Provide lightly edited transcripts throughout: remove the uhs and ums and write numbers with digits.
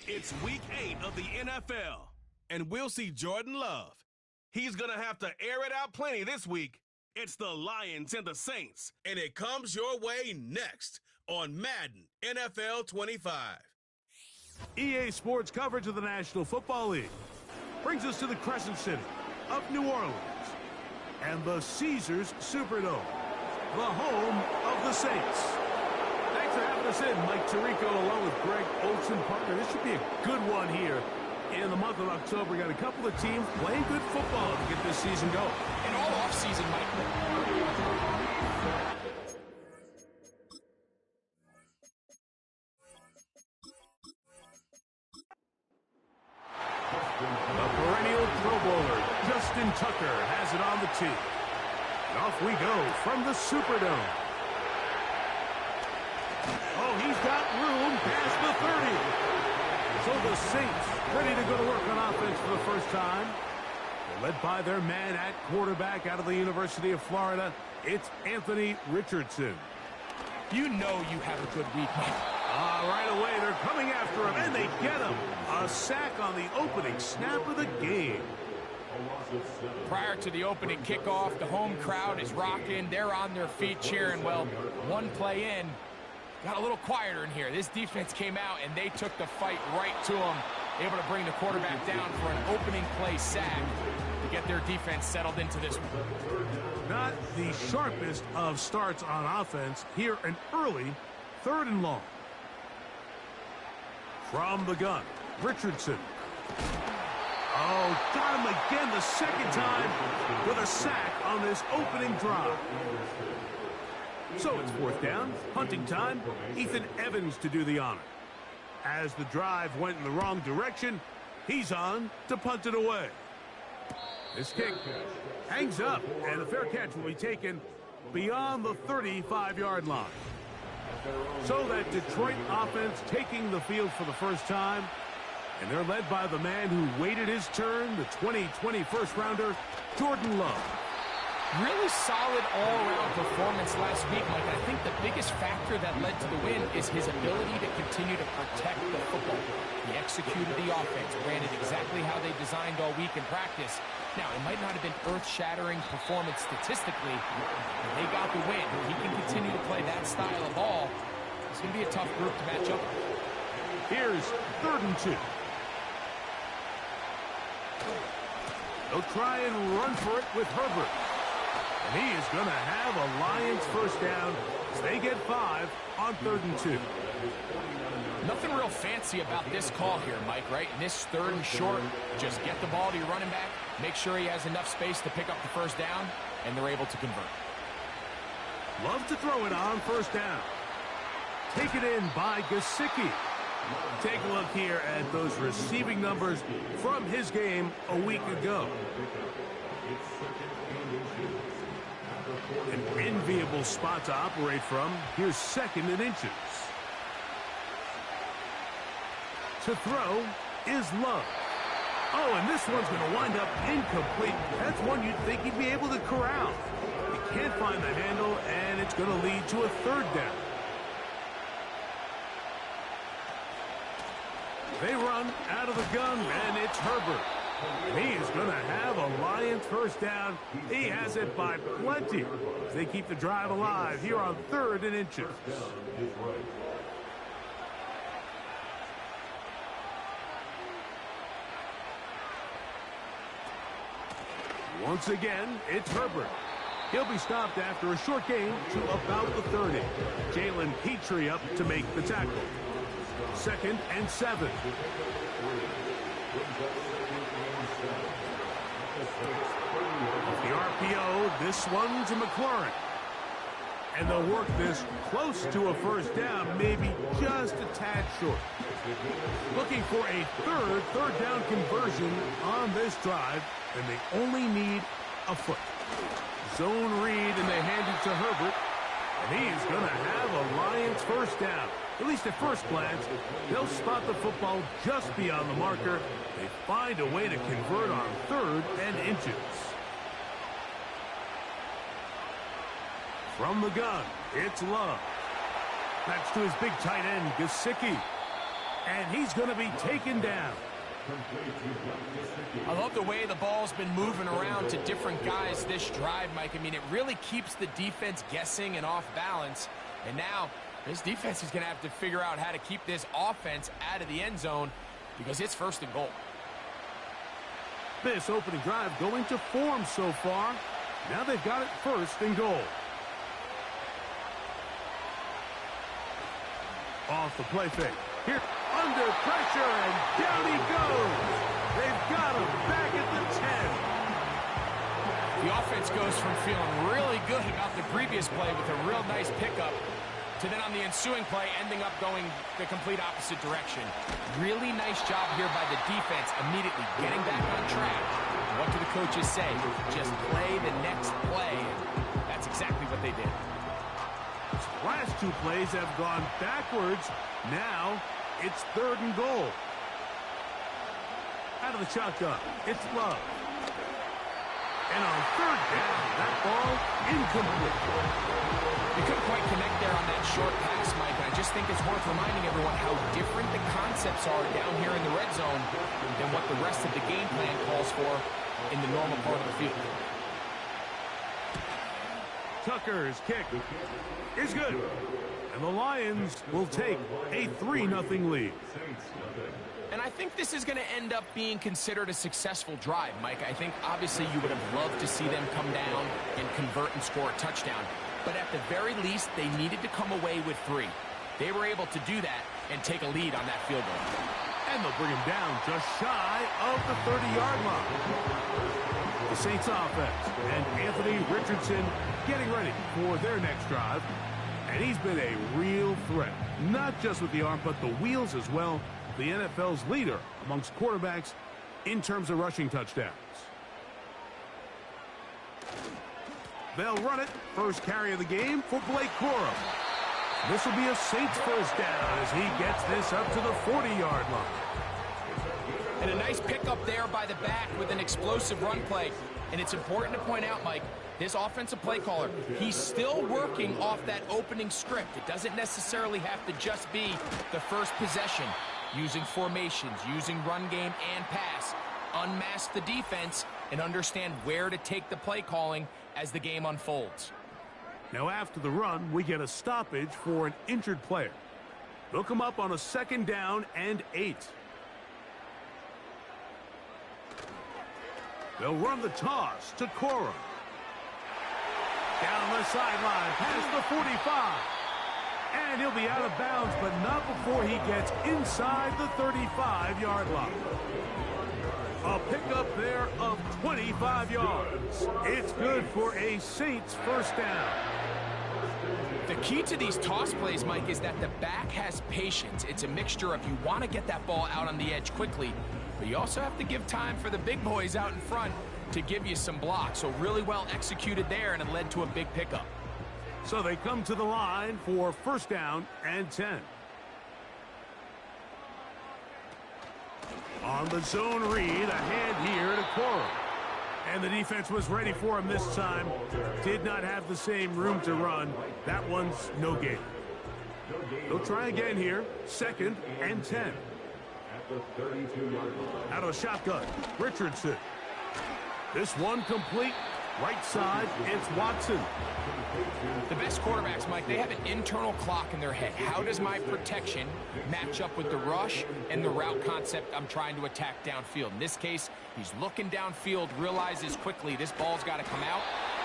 It's week 8 of the NFL, and we'll see Jordan Love. He's going to have to air it out plenty this week. It's the Lions and the Saints, and it comes your way next on Madden NFL 25. EA Sports coverage of the National Football League brings us to the Crescent City of New Orleans and the Caesars Superdome, the home of the Saints. Thanks for having us in, Mike Tirico, along with Greg Olson, partner. This should be a good one here in the month of October. We got a couple of teams playing good football to get this season going. And all offseason, Mike. The perennial Pro Bowler, Justin Tucker, has it on the tee. And off we go from the Superdome. Oh, he's got room past the 30. So the Saints ready to go to work on offense for the first time. They're led by their man at quarterback out of the University of Florida. It's Anthony Richardson. You know you have a good week, Mike. Right away, they're coming after him, and they get him. A sack on the opening snap of the game. Prior to the opening kickoff, the home crowd is rocking. They're on their feet cheering. Well, one play in, got a little quieter in here. This defense came out, and they took the fight right to them, able to bring the quarterback down for an opening play sack to get their defense settled into this one. Not the sharpest of starts on offense. Here, an early 3rd and long. From the gun, Richardson. Oh, got him again the second time with a sack on this opening drive. So it's 4th down, punting time. Ethan Evans to do the honor. As the drive went in the wrong direction, he's on to punt it away. This kick hangs up, and the fair catch will be taken beyond the 35-yard line. So that Detroit offense taking the field for the first time, and they're led by the man who waited his turn, the 2020 first-rounder, Jordan Love. Really solid all-around performance last week, Mike. I think the biggest factor that led to the win is his ability to continue to protect the football. He executed the offense, ran it exactly how they designed all week in practice. Now, it might not have been earth-shattering performance statistically, but they got the win. If he can continue to play that style of ball, it's going to be a tough group to match up with. Here's 3rd and 2. They'll try and run for it with Herbert. And he is going to have a Lions first down as they get 5 on 3rd and 2. Nothing real fancy about this call here, Mike, right? In this 3rd and short, just get the ball to your running back, make sure he has enough space to pick up the first down, and they're able to convert. Love to throw it on 1st down. Taken in by Gesicki. Take a look here at those receiving numbers from his game a week ago. An enviable spot to operate from. Here's 2nd and inches. To throw is Love. Oh, and this one's going to wind up incomplete. That's one you'd think he'd be able to corral. He can't find the handle, and it's going to lead to a 3rd down. They run out of the gun, and it's Herbert. And he is going to have a Lions first down. He has it by plenty. They keep the drive alive here on 3rd and inches. Once again, it's Herbert. He'll be stopped after a short gain to about the 30. Jalen Petrie up to make the tackle. 2nd and 7. The RPO, this one to McLaurin. And they'll work this close to a first down, maybe just a tad short. Looking for a third down conversion on this drive, and they only need a foot. Zone read, and they hand it to Herbert. And he is going to have a Lions first down. At least at first glance, they'll spot the football just beyond the marker. They find a way to convert on 3rd and inches. From the gun, it's Love. That's to his big tight end, Gesicki. And he's going to be taken down. I love the way the ball's been moving around to different guys this drive, Mike. I mean, it really keeps the defense guessing and off balance. And now, this defense is going to have to figure out how to keep this offense out of the end zone because it's 1st and goal. This opening drive going to form so far. Now they've got it 1st and goal. Off the play fake. Here, under pressure, and down he goes. They've got him back at the 10. The offense goes from feeling really good about the previous play with a real nice pickup to then on the ensuing play ending up going the complete opposite direction. Really nice job here by the defense immediately getting back on track. What do the coaches say? Just play the next play. That's exactly what they did. Last 2 plays have gone backwards. Now it's 3rd and goal. Out of the shotgun, it's Love. And on 3rd down, that ball incomplete. You couldn't quite connect there on that short pass, Mike. I just think it's worth reminding everyone how different the concepts are down here in the red zone than what the rest of the game plan calls for in the normal part of the field. Tucker's kick is good. And the Lions will take a 3-0 lead. And I think this is going to end up being considered a successful drive, Mike. I think obviously you would have loved to see them come down and convert and score a touchdown. But at the very least, they needed to come away with 3. They were able to do that and take a lead on that field goal. And they'll bring him down just shy of the 30-yard line. The Saints offense and Anthony Richardson getting ready for their next drive. And he's been a real threat, not just with the arm, but the wheels as well. The NFL's leader amongst quarterbacks in terms of rushing touchdowns. They'll run it. First carry of the game for Blake Corum. This will be a Saints first down as he gets this up to the 40-yard line. And a nice pickup there by the back with an explosive run play. And it's important to point out, Mike, this offensive play caller, he's still working off that opening script. It doesn't necessarily have to just be the first possession. Using formations, using run game and pass. Unmask the defense and understand where to take the play calling as the game unfolds. Now after the run, we get a stoppage for an injured player. They'll come up on a 2nd down and 8. They'll run the toss to Corum. Down the sideline, past the 45. And he'll be out of bounds, but not before he gets inside the 35-yard line. A pickup there of 25 yards. It's good for a Saints first down. The key to these toss plays, Mike, is that the back has patience. It's a mixture of you want to get that ball out on the edge quickly, but you also have to give time for the big boys out in front to give you some blocks. So really well executed there, and it led to a big pickup. So they come to the line for first down and 10. On the zone read, a hand here to Corum. And the defense was ready for him this time. Did not have the same room to run. That one's no gain. They'll try again here. 2nd and 10. Out of the shotgun, Richardson. This one complete. Right side, it's Watson. The best quarterbacks, Mike, they have an internal clock in their head. How does my protection match up with the rush and the route concept I'm trying to attack downfield? In this case, he's looking downfield, realizes quickly this ball's got to come out,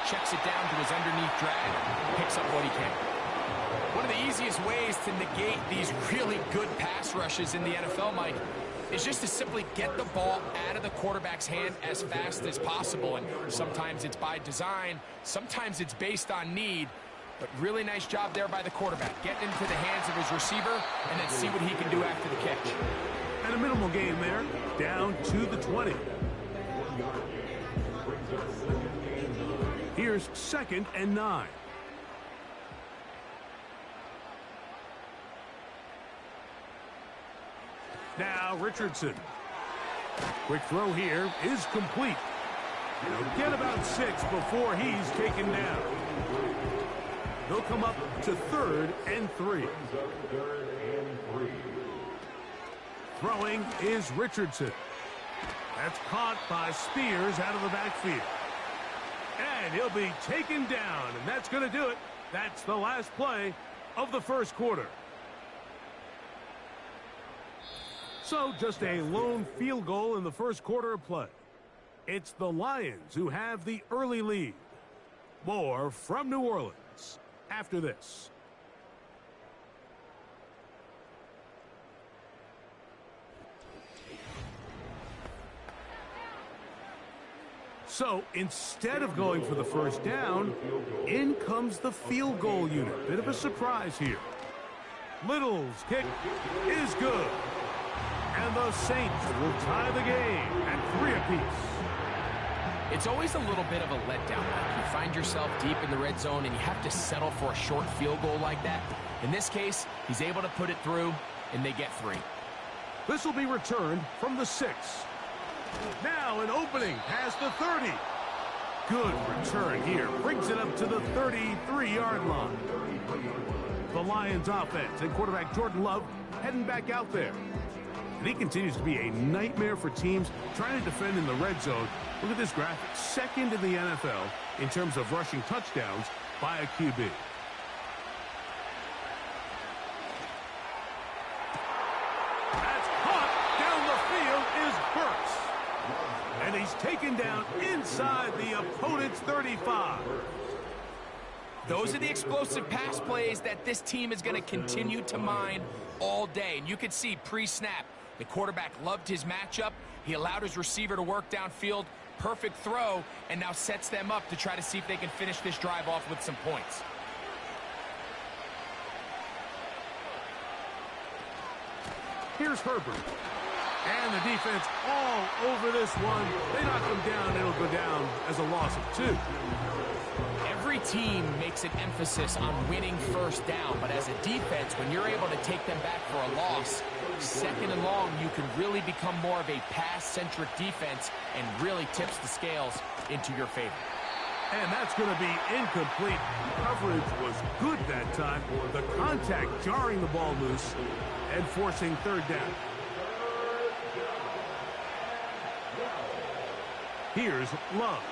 checks it down to his underneath drag, picks up what he can. One of the easiest ways to negate these really good pass rushes in the NFL, Mike, is just to simply get the ball out of the quarterback's hand as fast as possible. And sometimes it's by design, sometimes it's based on need, but really nice job there by the quarterback. Get into the hands of his receiver and then see what he can do after the catch. And a minimal gain there, down to the 20. Here's 2nd and 9. Now Richardson. Quick throw here is complete. He'll get about 6 before he's taken down. They'll come up to 3rd and 3. Throwing is Richardson. That's caught by Spears out of the backfield. And he'll be taken down, and that's going to do it. That's the last play of the first quarter. So just a lone field goal in the first quarter of play. It's the Lions who have the early lead. More from New Orleans after this. So instead of going for the first down, in comes the field goal unit. Bit of a surprise here. Little's kick is good. And the Saints will tie the game at 3 apiece. It's always a little bit of a letdown. You find yourself deep in the red zone and you have to settle for a short field goal like that. In this case, he's able to put it through, and they get 3. This will be returned from the 6. Now an opening past the 30. Good return here. Brings it up to the 33-yard line. The Lions offense and quarterback Jordan Love heading back out there. And he continues to be a nightmare for teams trying to defend in the red zone. Look at this graphic. 2nd in the NFL in terms of rushing touchdowns by a QB. That's caught down the field is Burks. And he's taken down inside the opponent's 35. Those are the explosive pass plays that this team is going to continue to mine all day. And you can see pre-snap, the quarterback loved his matchup. He allowed his receiver to work downfield. Perfect throw, and now sets them up to try to see if they can finish this drive off with some points. Here's Herbert. And the defense all over this one. They knock him down. It'll go down as a loss of 2. Every team makes an emphasis on winning first down, but as a defense, when you're able to take them back for a loss, 2nd and long, you can really become more of a pass-centric defense and really tips the scales into your favor. And that's going to be incomplete. Coverage was good that time. The contact jarring the ball loose and forcing 3rd down. Here's Love.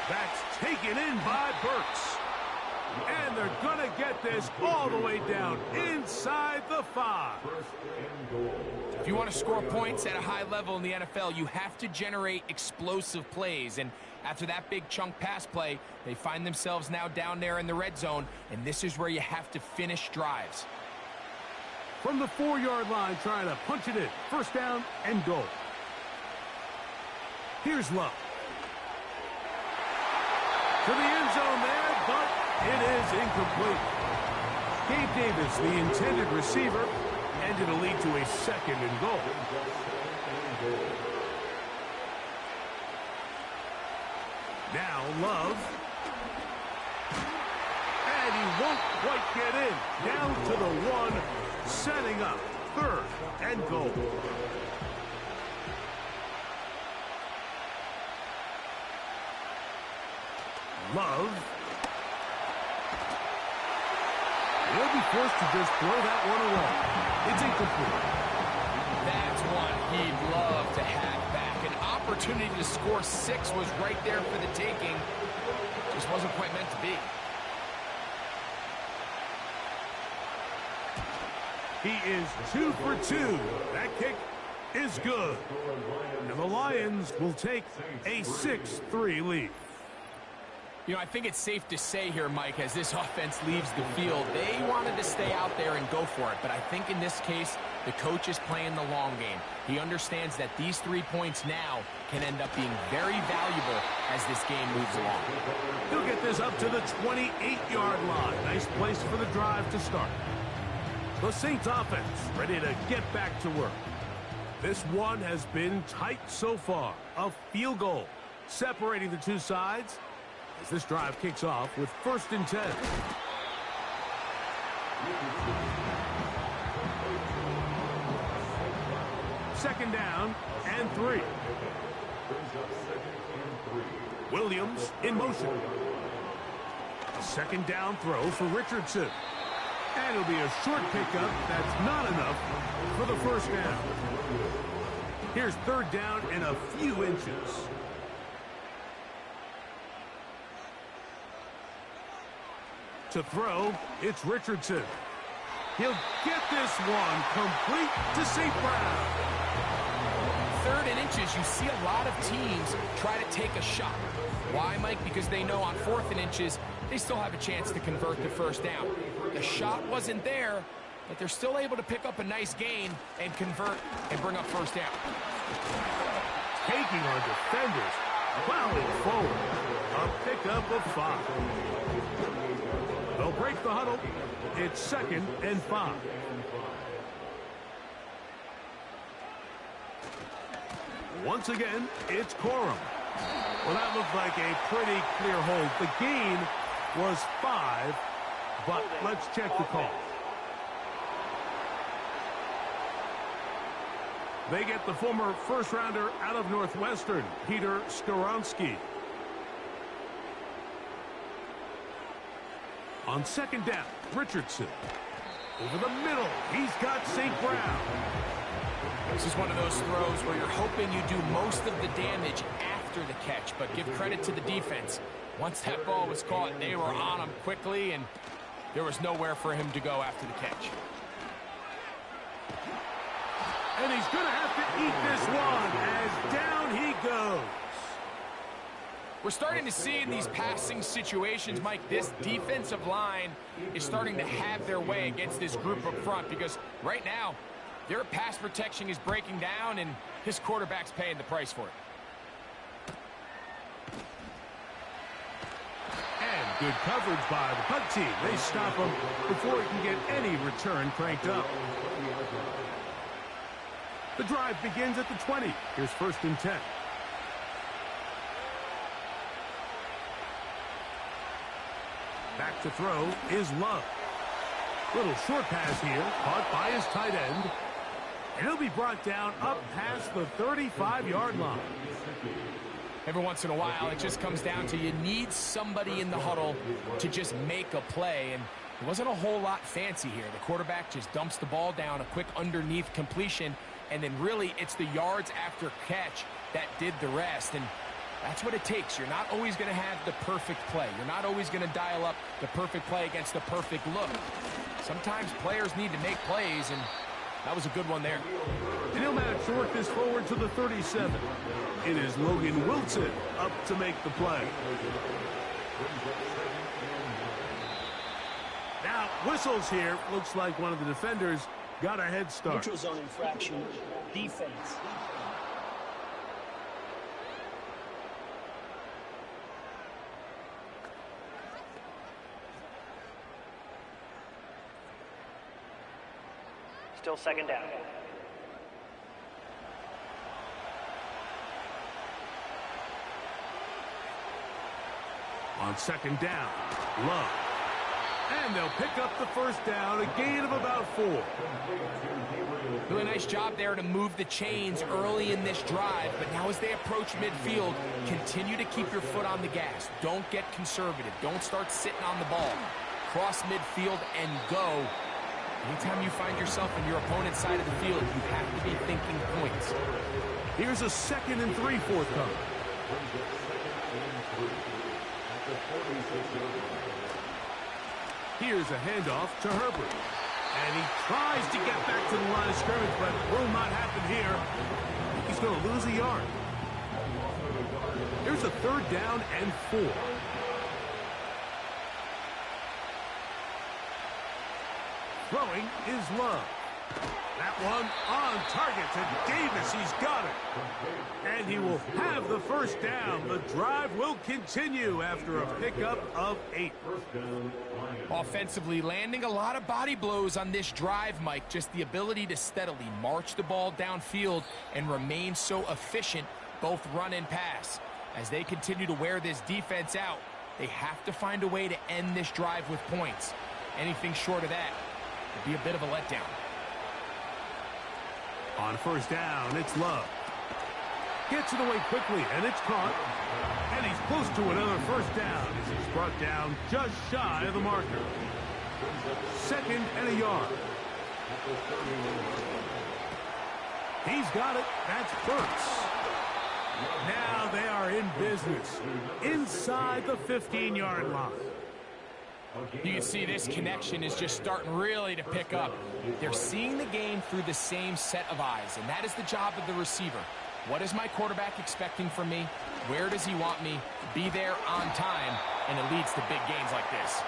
That's taken in by Burks. And they're going to get this all the way down inside the 5. If you want to score points at a high level in the NFL, you have to generate explosive plays. And after that big chunk pass play, they find themselves now down there in the red zone. And this is where you have to finish drives. From the 4-yard line, trying to punch it in. First down and goal. Here's Love. To the end zone there, but it is incomplete. Gabe Davis, the intended receiver, and it'll lead to a 2nd and goal. Now Love. And he won't quite get in. Down to the 1, setting up 3rd and goal. Love. He'll be forced to just throw that one away. It's incomplete. That's one he'd love to have back. An opportunity to score 6 was right there for the taking. Just wasn't quite meant to be. He is 2 for 2. That kick is good. And the Lions will take a 6-3 lead. You know, I think it's safe to say here, Mike, as this offense leaves the field, they wanted to stay out there and go for it. But I think in this case, the coach is playing the long game. He understands that these 3 points now can end up being very valuable as this game moves along. He'll get this up to the 28-yard line. Nice place for the drive to start. The Saints offense ready to get back to work. This one has been tight so far. A field goal separating the two sides as this drive kicks off with 1st and 10. Second down and 3. Williams in motion. A second down throw for Richardson. And it'll be a short pickup. That's not enough for the first down. Here's third down and a few inches. To throw, it's Richardson. He'll get this one complete to St. Brown. Third and inches, you see a lot of teams try to take a shot. Why, Mike? Because they know on fourth and inches, they still have a chance to convert the first down. The shot wasn't there, but they're still able to pick up a nice gain and convert and bring up first down. Taking our defenders, plowing forward. A pickup of 5. They'll break the huddle. It's 2nd and 5. Once again, it's Corum. Well, that looked like a pretty clear hold. The gain was 5, but let's check the call. They get the former first-rounder out of Northwestern, Peter Skoronski. On second down, Richardson. Over the middle, he's got St. Brown. This is one of those throws where you're hoping you do most of the damage after the catch, but give credit to the defense. Once that ball was caught, they were on him quickly, and there was nowhere for him to go after the catch. And he's going to have to eat this one as down he goes. We're starting to see in these passing situations, Mike, this defensive line is starting to have their way against this group up front because right now, their pass protection is breaking down and his quarterback's paying the price for it. And good coverage by the punt team. They stop him before he can get any return cranked up. The drive begins at the 20. Here's 1st and 10. Back to throw is Love. Little short pass here, caught by his tight end. And he'll be brought down up past the 35-yard line. Every once in a while, it just comes down to you need somebody in the huddle to just make a play. And it wasn't a whole lot fancy here. The quarterback just dumps the ball down, a quick underneath completion, and then really it's the yards after catch that did the rest. And that's what it takes. You're not always going to have the perfect play. You're not always going to dial up the perfect play against the perfect look. Sometimes players need to make plays, and that was a good one there. And he'll manage to work this forward to the 37. It is Logan Wilson up to make the play. Now, whistles here. Looks like one of the defenders got a head start. Neutral zone infraction, defense. Still 2nd down. On 2nd down, Love. And they'll pick up the first down, a gain of about 4. Really nice job there to move the chains early in this drive, but now as they approach midfield, continue to keep your foot on the gas. Don't get conservative. Don't start sitting on the ball. Cross midfield and go. Anytime you find yourself on your opponent's side of the field, you have to be thinking points. Here's a 2nd and 3 forthcoming. Here's a handoff to Herbert. And he tries to get back to the line of scrimmage, but will not happen here. He's going to lose a yard. Here's a 3rd down and 4. Throwing is Love. That one on target to Davis. He's got it. And he will have the first down. The drive will continue after a pickup of 8. Offensively, landing a lot of body blows on this drive, Mike. Just the ability to steadily march the ball downfield and remain so efficient, both run and pass. As they continue to wear this defense out, they have to find a way to end this drive with points. Anything short of that would be a bit of a letdown. On 1st down, it's Love. Gets it away quickly, and it's caught. And he's close to another first down as he's brought down just shy of the marker. 2nd and a yard. He's got it. That's Burks. Now they are in business inside the 15-yard line. You can see this connection is just starting really to pick up. They're seeing the game through the same set of eyes, and that is the job of the receiver. What is my quarterback expecting from me? Where does he want me? Be there on time, and it leads to big gains like this.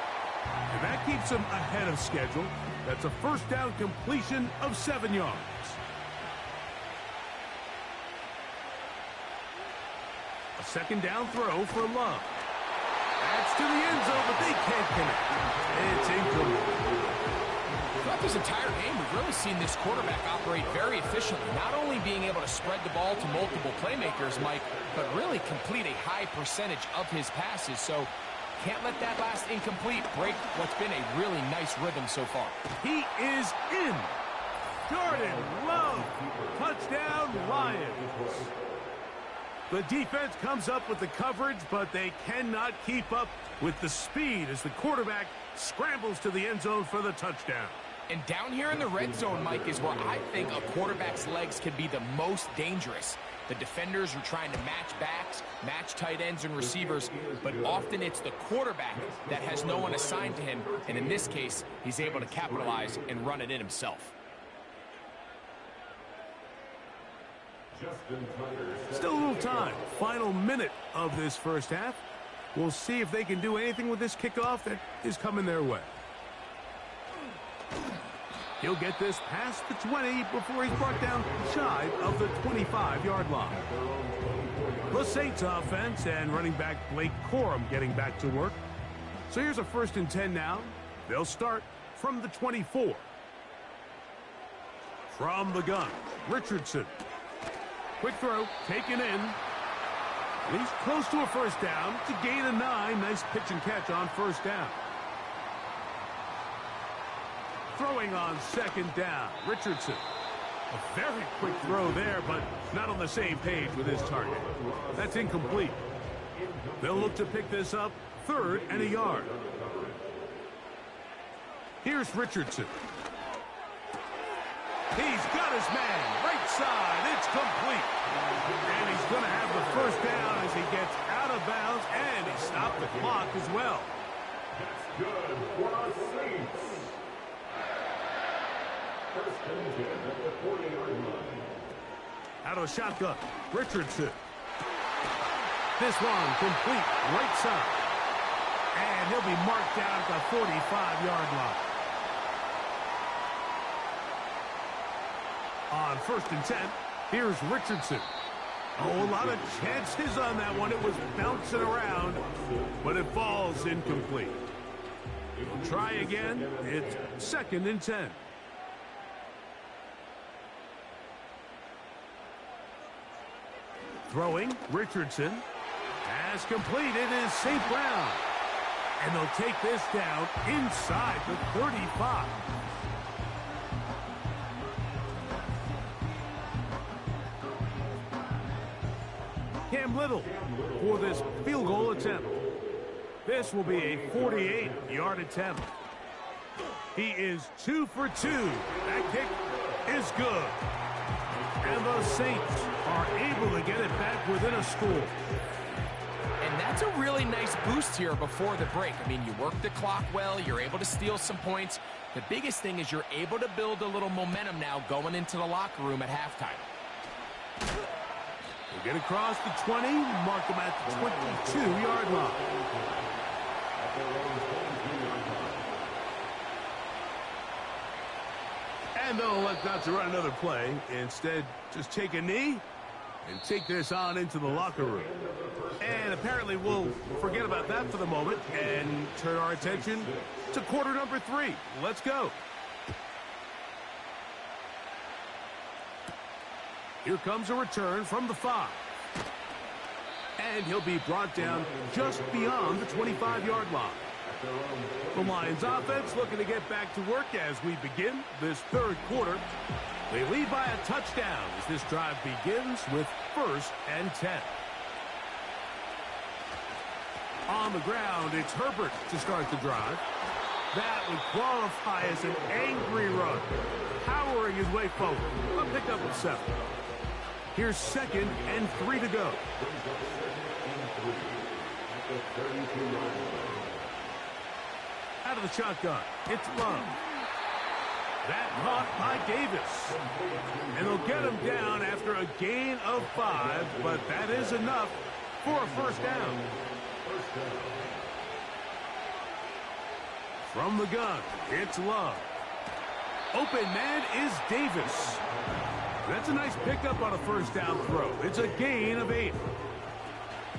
And that keeps him ahead of schedule. That's a first down completion of 7 yards. A 2nd down throw for Love. That's to the end zone, but they can't connect. It's incomplete. Throughout this entire game, we've really seen this quarterback operate very efficiently, not only being able to spread the ball to multiple playmakers, Mike, but really complete a high percentage of his passes. So can't let that last incomplete break what's been a really nice rhythm so far. He is in. Jordan Love. Touchdown, Lions. The defense comes up with the coverage, but they cannot keep up with the speed as the quarterback scrambles to the end zone for the touchdown. And down here in the red zone, Mike, is where I think a quarterback's legs can be the most dangerous. The defenders are trying to match backs, match tight ends and receivers, but often it's the quarterback that has no one assigned to him, and in this case, he's able to capitalize and run it in himself. Still a little time. Final minute of this first half. We'll see if they can do anything with this kickoff that is coming their way. He'll get this past the 20 before he's brought down shy of the 25-yard line. The Saints offense and running back Blake Corum getting back to work. So here's a 1st and 10 now. They'll start from the 24. From the gun, Richardson. Quick throw, taken in. He's close to a first down. To gain a 9. Nice pitch and catch on first down. Throwing on 2nd down, Richardson. A very quick throw there, but not on the same page with his target. That's incomplete. They'll look to pick this up 3rd and a yard. Here's Richardson. He's got his man, right side, it's complete. And he's going to have the first down as he gets out of bounds, and he stopped the clock as well. That's good for our Saints. 1st and 10 at the 40-yard line. Out of shotgun, Richardson. This one complete, right side. And he'll be marked down at the 45-yard line. On 1st and 10, here's Richardson. Oh, a lot of chances on that one. It was bouncing around, but it falls incomplete. We'll try again. It's 2nd and 10. Throwing, Richardson. As completed is St. Brown. And they'll take this down inside the 35. Cam Little for this field goal attempt. This will be a 48-yard attempt. He is 2 for 2. That kick is good. And the Saints are able to get it back within a score. And that's a really nice boost here before the break. I mean, you work the clock well, you're able to steal some points. The biggest thing is you're able to build a little momentum now going into the locker room at halftime. They get across the 20, mark them at the 22-yard line. And they'll elect not to run another play. Instead, just take a knee and take this on into the locker room. And apparently we'll forget about that for the moment and turn our attention to quarter number 3. Let's go. Here comes a return from the 5. And he'll be brought down just beyond the 25-yard line. The Lions offense looking to get back to work as we begin this 3rd quarter. They lead by a touchdown as this drive begins with 1st and 10. On the ground, it's Herbert to start the drive. That would qualify as an angry run, powering his way forward. A pickup of 7. Here's 2nd and 3 to go. Out of the shotgun, it's Love. That caught by Davis. And they'll get him down after a gain of 5, but that is enough for a first down. From the gun, it's Love. Open man is Davis. That's a nice pickup on a first down throw. It's a gain of 8.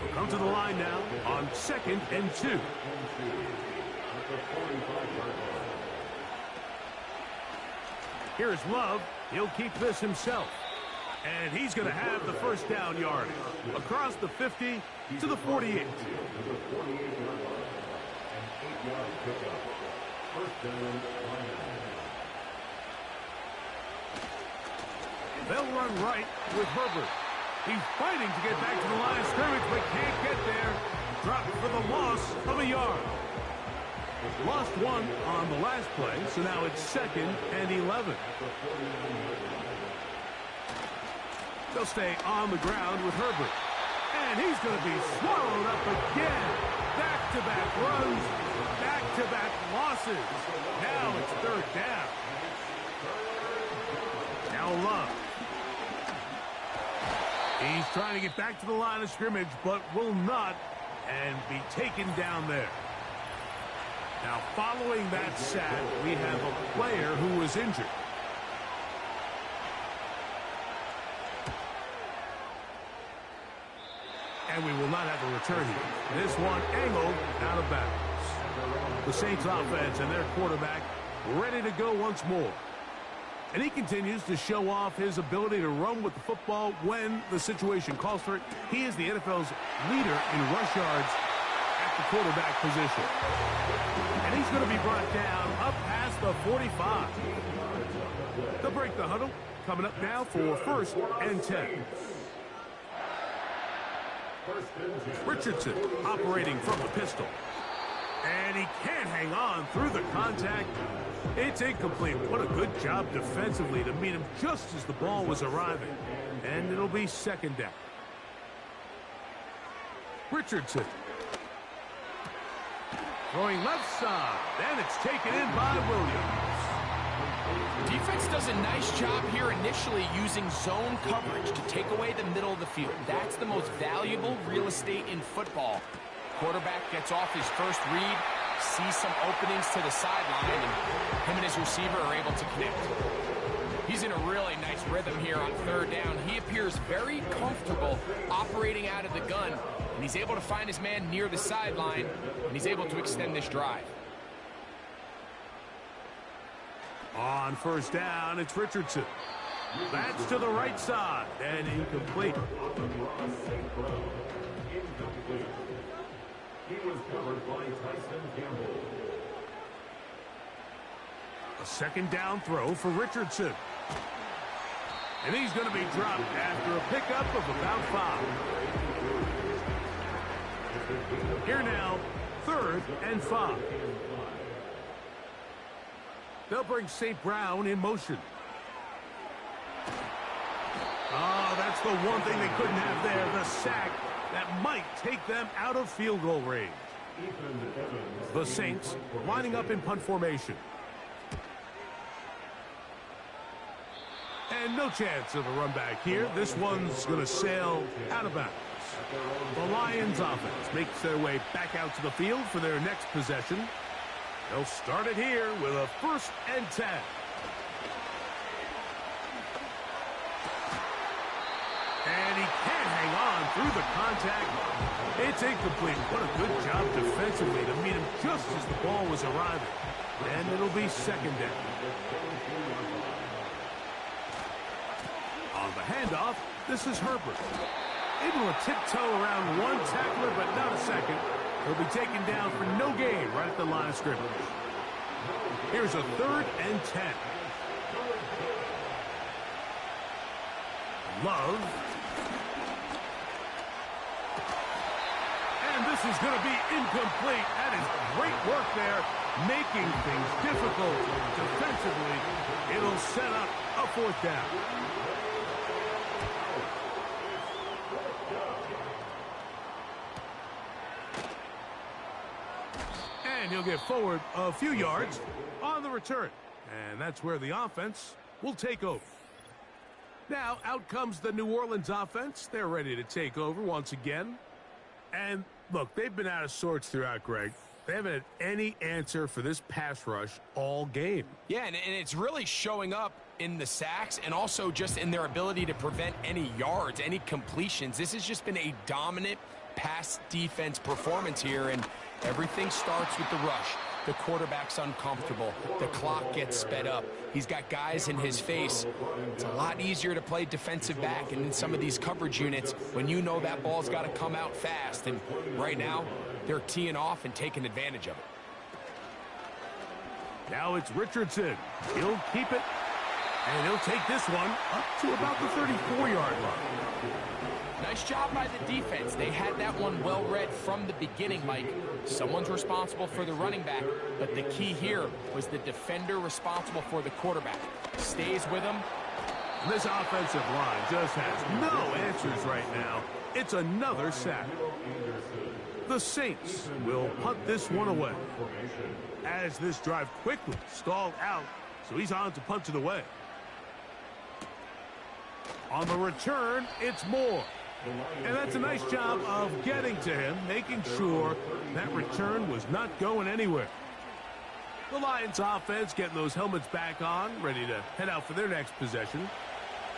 We'll come to the line now on 2nd and 2. Here's Love. He'll keep this himself. And he's going to have the first down yardage across the 50 to the 48. They'll run right with Herbert. He's fighting to get back to the line of scrimmage, but can't get there. Dropped for the loss of a yard. Lost 1 on the last play, so now it's 2nd and 11. They'll stay on the ground with Herbert. And he's going to be swallowed up again. Back-to-back runs, back-to-back losses. Now it's 3rd down. Now Love. He's trying to get back to the line of scrimmage, but will not, and be taken down there. Now, following that sack, we have a player who was injured. And we will not have a return here. This one angled out of bounds. The Saints offense and their quarterback ready to go once more. And he continues to show off his ability to run with the football when the situation calls for it. He is the NFL's leader in rush yards at the quarterback position. And he's going to be brought down up past the 45. They'll break the huddle. Coming up now for 1st and 10. Richardson operating from the pistol. And he can't hang on through the contact. It's incomplete. What a good job defensively to meet him just as the ball was arriving. And it'll be 2nd down. Richardson. Throwing left side. And it's taken in by Williams. Defense does a nice job here initially using zone coverage to take away the middle of the field. That's the most valuable real estate in football. Quarterback gets off his first read, sees some openings to the sideline, and him and his receiver are able to connect. He's in a really nice rhythm here on 3rd down. He appears very comfortable operating out of the gun, and he's able to find his man near the sideline, and he's able to extend this drive. On 1st down, it's Richardson. That's to the right side, and incomplete. He was covered by Tyson Campbell. A 2nd down throw for Richardson. And he's going to be dropped after a pickup of about 5. Here now, 3rd and 5. They'll bring St. Brown in motion. Oh, that's the one thing they couldn't have there, the sack that might take them out of field goal range. The Saints lining up in punt formation. And no chance of a run back here. This one's going to sail out of bounds. The Lions offense makes their way back out to the field for their next possession. They'll start it here with a 1st and 10. And he can't hang on through the contact. It's incomplete. What a good job defensively to meet him just as the ball was arriving. And it'll be 2nd down. On the handoff, this is Herbert. Able to tiptoe around one tackler, but not a second. He'll be taken down for no gain right at the line of scrimmage. Here's a 3rd and 10. Love. And this is going to be incomplete. That is great work there, making things difficult defensively. It'll set up a fourth down. And he'll get forward a few yards on the return. And that's where the offense will take over. Now, out comes the New Orleans offense. They're ready to take over once again. And, look, they've been out of sorts throughout, Greg. They haven't had any answer for this pass rush all game. Yeah, and it's really showing up in the sacks and also just in their ability to prevent any yards, any completions. This has just been a dominant pass defense performance here, and everything starts with the rush. The quarterback's uncomfortable. The clock gets sped up. He's got guys in his face. It's a lot easier to play defensive back and in some of these coverage units when you know that ball's got to come out fast. And right now, they're teeing off and taking advantage of it. Now it's Richardson. He'll keep it, and he'll take this one up to about the 34-yard line. Nice job by the defense. They had that one well read from the beginning, Mike. Someone's responsible for the running back, but the key here was the defender responsible for the quarterback. Stays with him. This offensive line just has no answers right now. It's another sack. The Saints will punt this one away as this drive quickly stalled out, so he's on to punt it away. On the return, it's Moore. And that's a nice job of getting to him, making sure that return was not going anywhere. The Lions offense getting those helmets back on, ready to head out for their next possession.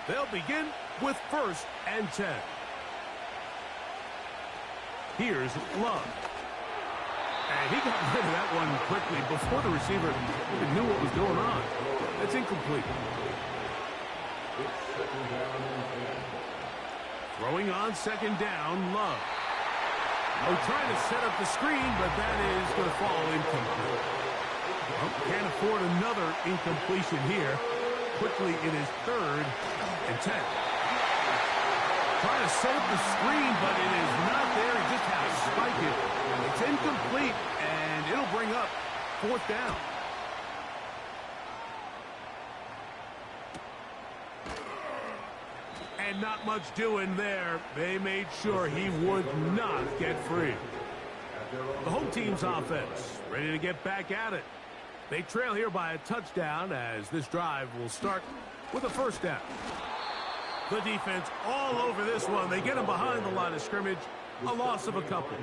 They'll begin with 1st and 10. Here's Love. And he got rid of that one quickly before the receiver even knew what was going on. That's incomplete. Throwing on 2nd down, Love. Oh, trying to set up the screen, but that is going to fall incomplete. Oh, can't afford another incompletion here. Quickly in his 3rd and 10. Trying to set up the screen, but it is not there. He just had to spike it. It's incomplete, and it'll bring up 4th down. And not much doing there. They made sure he would not get free. The home team's offense ready to get back at it. They trail here by a touchdown as this drive will start with a 1st down. The defense all over this one. They get him behind the line of scrimmage. A loss of a couple.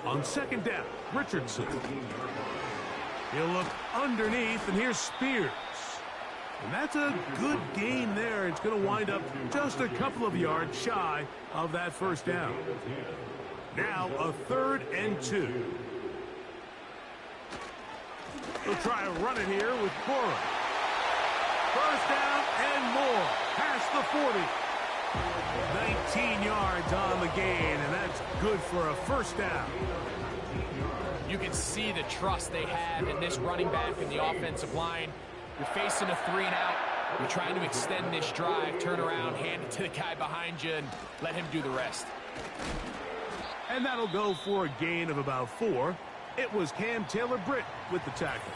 On 2nd down, Richardson. He'll look underneath, and here's Spears. And that's a good gain there. It's going to wind up just a couple of yards shy of that 1st down. Now a 3rd and 2. He'll try to run it here with Cora. 1st down and more. Past the 40. 19 yards on the gain, and that's good for a 1st down. You can see the trust they have in this running back in the offensive line. You're facing a 3-and-out. You're trying to extend this drive, turn around, hand it to the guy behind you, and let him do the rest. And that'll go for a gain of about 4. It was Cam Taylor-Britt with the tackle.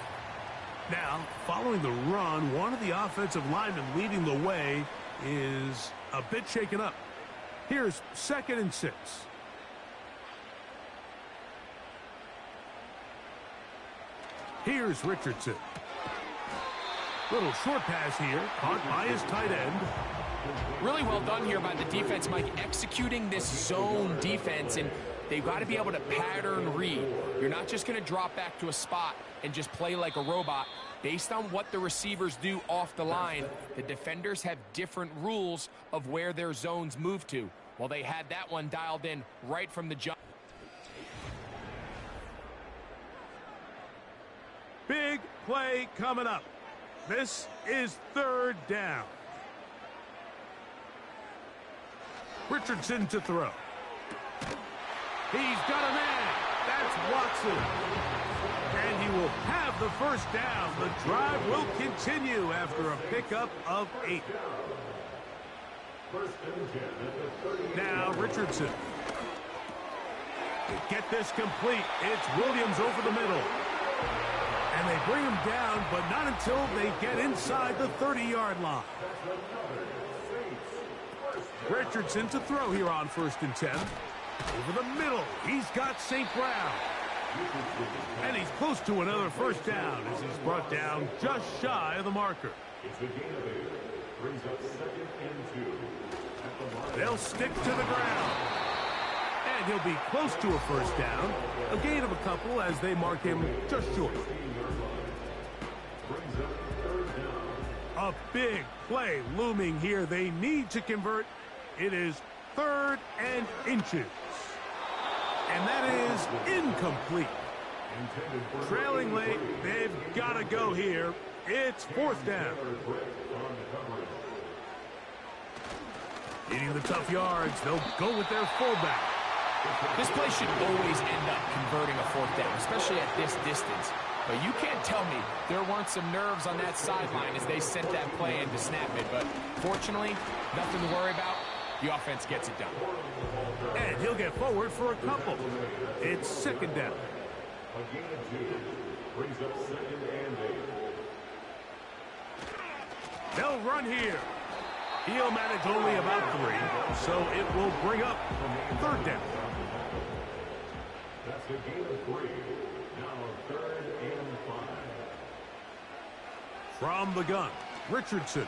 Now, following the run, one of the offensive linemen leading the way is a bit shaken up. Here's 2nd and 6. Here's Richardson. Little short pass here, caught by his tight end. Really well done here by the defense, Mike, executing this zone defense, and they've got to be able to pattern read. You're not just going to drop back to a spot and just play like a robot. Based on what the receivers do off the line, the defenders have different rules of where their zones move to. Well, they had that one dialed in right from the jump. Big play coming up. This is 3rd down. Richardson to throw. He's got a man. That's Watson. And he will have the 1st down. The drive will continue after a pickup of 8. Now Richardson. To get this complete, it's Williams over the middle. And they bring him down, but not until they get inside the 30-yard line. Richardson to throw here on 1st and 10. Over the middle, he's got St. Brown. And he's close to another first down as he's brought down just shy of the marker. They'll stick to the ground. And he'll be close to a first down. A gain of a couple as they mark him just short. A big play looming here. They need to convert. It is 3rd and inches. And that is incomplete. Trailing late, they've got to go here. It's 4th down. Needing the tough yards, they'll go with their fullback. This play should always end up converting a 4th down, especially at this distance. But you can't tell me there weren't some nerves on that sideline as they sent that play in to snap it. But fortunately, nothing to worry about. The offense gets it done. And he'll get forward for a couple. It's 2nd down. They'll run here. He'll manage only about 3, so it will bring up 3rd down. That's a gain of 3. Now 3rd and 5. From the gun, Richardson.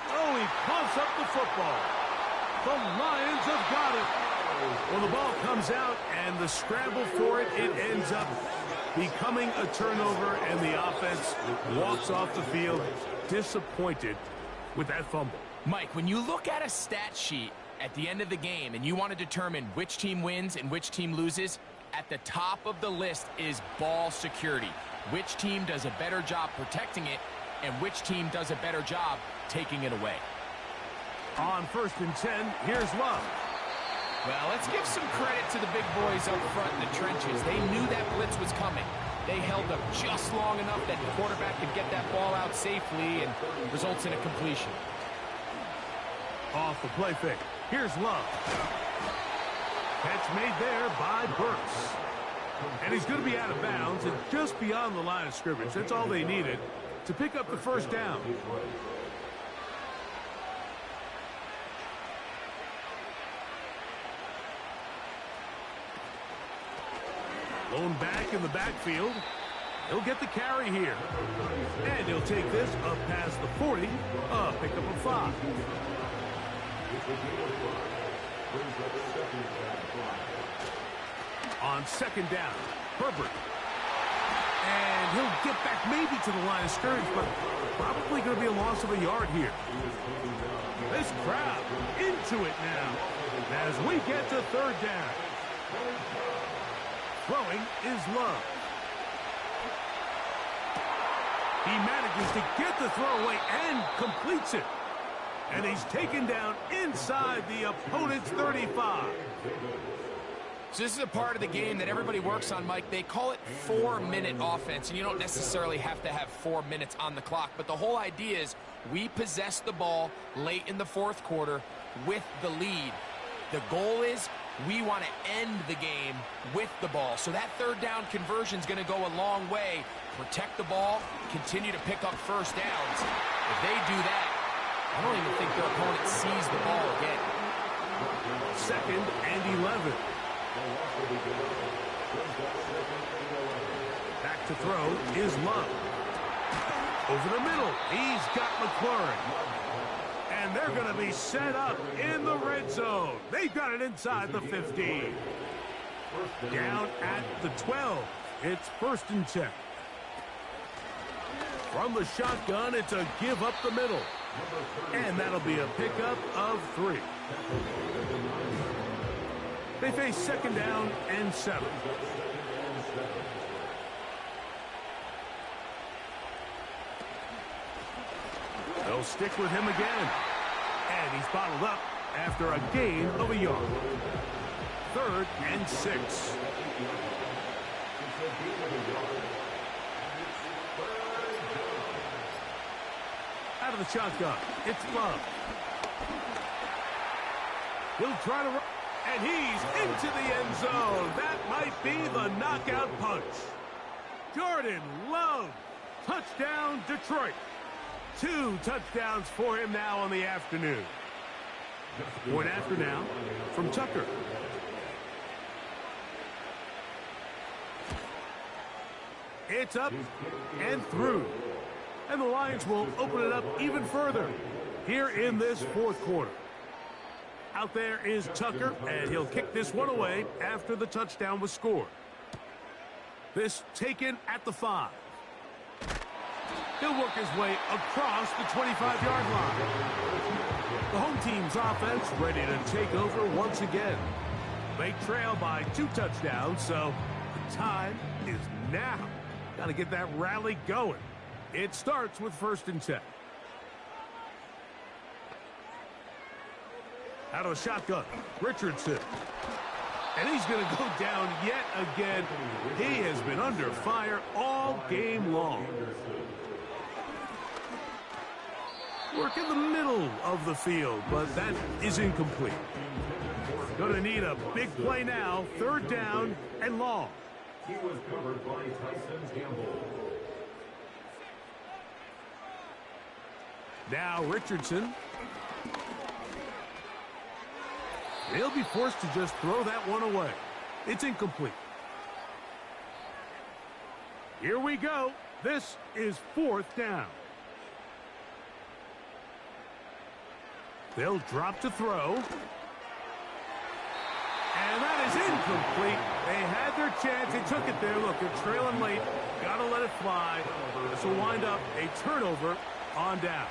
Oh, he pumps up the football. The Lions have got it. Well, the ball comes out, and the scramble for it, it ends up becoming a turnover, and the offense walks off the field disappointed with that fumble. Mike, when you look at a stat sheet at the end of the game and you want to determine which team wins and which team loses, at the top of the list is ball security. Which team does a better job protecting it and which team does a better job taking it away. On 1st and 10, here's Love. Well, let's give some credit to the big boys up front in the trenches. They knew that blitz was coming. They held up just long enough that the quarterback could get that ball out safely and results in a completion. Off the play fake. Here's Love. Catch made there by Burks. And he's going to be out of bounds and just beyond the line of scrimmage. That's all they needed to pick up the first down. Lone back in the backfield. He'll get the carry here. And he'll take this up past the 40. Pick up a 5. On 2nd down, Herbert. And he'll get back maybe to the line of scrimmage, but probably going to be a loss of a yard here. This crowd into it now as we get to 3rd down. Throwing is Love. He manages to get the throw away and completes it. And he's taken down inside the opponent's 35. So this is a part of the game that everybody works on, Mike. They call it 4-minute offense, and you don't necessarily have to have 4 minutes on the clock. But the whole idea is we possess the ball late in the 4th quarter with the lead. The goal is we want to end the game with the ball. So that 3rd down conversion is going to go a long way. Protect the ball, continue to pick up first downs. If they do that, I don't even think their opponent sees the ball again. 2nd and 11. Back to throw is Love. Over the middle, he's got McLaurin. And they're going to be set up in the red zone. They've got it inside the 15. Down at the 12. It's 1st and 10. From the shotgun, it's a give up the middle. And that'll be a pickup of 3. They face 2nd down and 7. They'll stick with him again. And he's bottled up after a gain of a yard. 3rd and 6. Out of the shotgun, it's Love. He'll try to run, and he's into the end zone. That might be the knockout punch. Jordan Love, touchdown Detroit. 2 touchdowns for him now on the afternoon. Point after now from Tucker. It's up and through. And the Lions will open it up even further here in this fourth quarter. Out there is Tucker, and he'll kick this one away after the touchdown was scored. This taken at the 5. He'll work his way across the 25-yard line. The home team's offense ready to take over once again. They trail by 2 touchdowns, so the time is now. Got to get that rally going. It starts with 1st and 10. Out of the shotgun, Richardson. And he's going to go down yet again. He has been under fire all game long. Work in the middle of the field, but that is incomplete. Going to need a big play now. 3rd down and long. He was covered by Tyson Campbell. Now Richardson. He'll be forced to just throw that one away. It's incomplete. Here we go. This is 4th down. They'll drop to throw. And that is incomplete. They had their chance. They took it there. Look, they're trailing late. Got to let it fly. This will wind up a turnover on downs.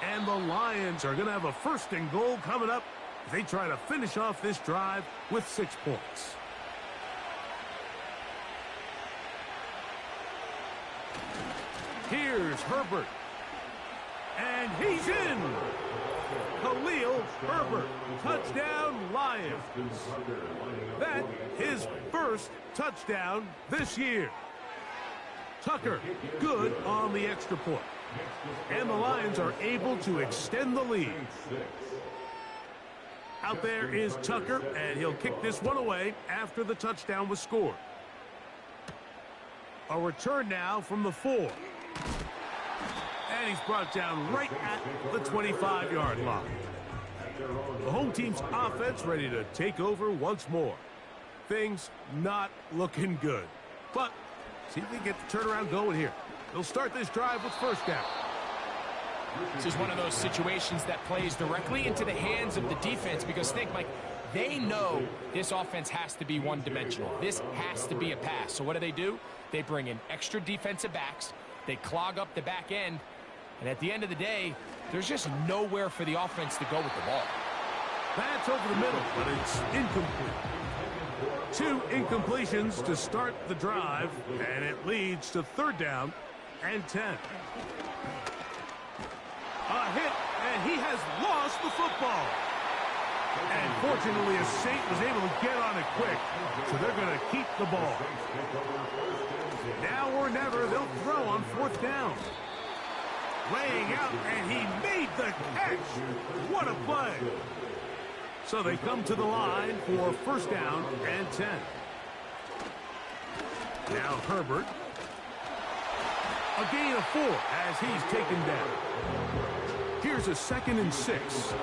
And the Lions are going to have a 1st and goal coming up as they try to finish off this drive with 6 points. Here's Herbert. And he's in. Khalil Herbert. Touchdown, Lions. That his 1st touchdown this year. Tucker, good on the extra point. And the Lions are able to extend the lead. Out there is Tucker, and he'll kick this one away after the touchdown was scored. A return now from the 4. And he's brought down right at the 25-yard line. The home team's offense ready to take over once more. Things not looking good. But see if they get the turnaround going here. They'll start this drive with 1st down. This is one of those situations that plays directly into the hands of the defense because think, Mike, they know this offense has to be one-dimensional. This has to be a pass. So what do? They bring in extra defensive backs. They clog up the back end. And at the end of the day, there's just nowhere for the offense to go with the ball. That's over the middle, but it's incomplete. 2 incompletions to start the drive, and it leads to 3rd down and 10. A hit, and he has lost the football. And fortunately, Saint was able to get on it quick, so they're going to keep the ball. Now or never, they'll throw on 4th down. Laying out, and he made the catch. What a play. So they come to the line for 1st down and 10. Now Herbert. A gain of 4 as he's taken down. Here's a 2nd and 6.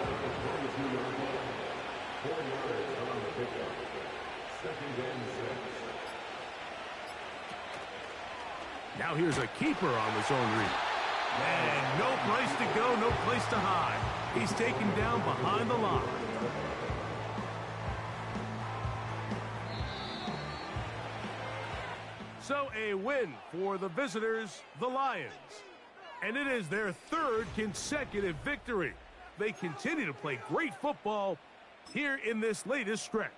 Now here's a keeper on the zone read. And no place to go, no place to hide. He's taken down behind the line. So a win for the visitors, the Lions. And it is their 3rd consecutive victory. They continue to play great football here in this latest stretch.